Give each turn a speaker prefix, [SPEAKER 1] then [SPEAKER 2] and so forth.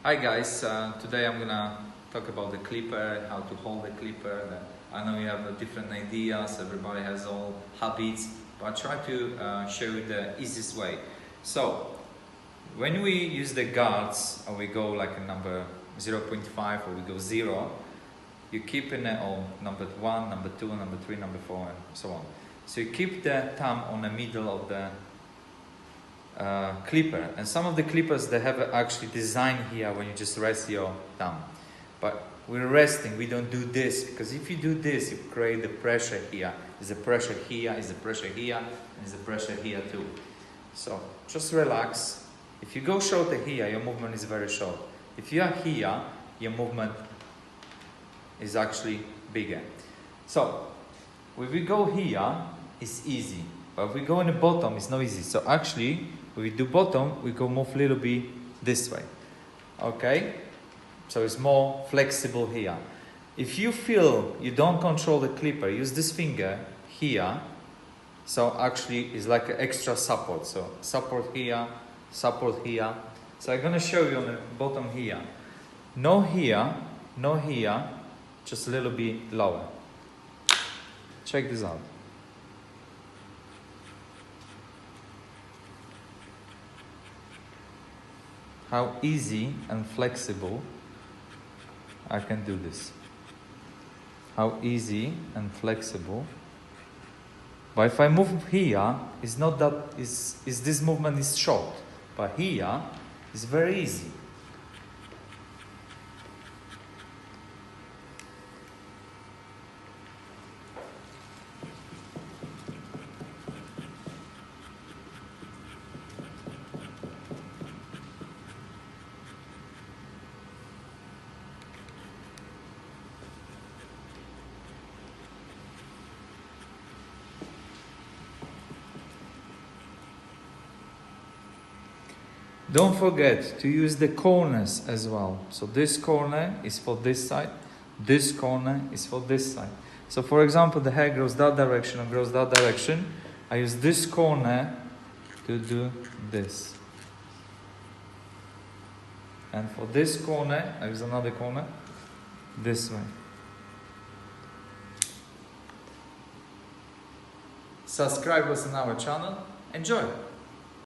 [SPEAKER 1] Hi guys, today I'm gonna talk about the clipper, how to hold the clipper. I know you have different ideas, everybody has all habits, but I try to show you the easiest way. So, when we use the guards, and we go like a number 0.5 or we go 0, you keep in number 1, number 2, number 3, number 4 and so on. So you keep the thumb on the middle of the clipper, and some of the clippers they have actually design here when you just rest your thumb, but we're resting, we don't do this, because if you do this you create the pressure here. Is the pressure here, is the pressure here, and is the pressure here too. So just relax. If you go shorter here, your movement is very short. If you are here, your movement is actually bigger. So if we go here, it's easy, but if we go in the bottom, it's not easy. So actually, when we do bottom, we go move a little bit this way. Okay? So it's more flexible here. If you feel you don't control the clipper, use this finger here. So actually, it's like an extra support. So support here, support here. So I'm gonna show you on the bottom here. No here, no here, just a little bit lower. Check this out. How easy and flexible I can do this. How easy and flexible. But if I move here, it's not that this movement is short. But here it's very easy. Don't forget to use the corners as well. So this corner is for this side, this corner is for this side. So for example, the hair grows that direction and grows that direction. I use this corner to do this. And for this corner, I use another corner this way. Subscribe us on our channel. Enjoy!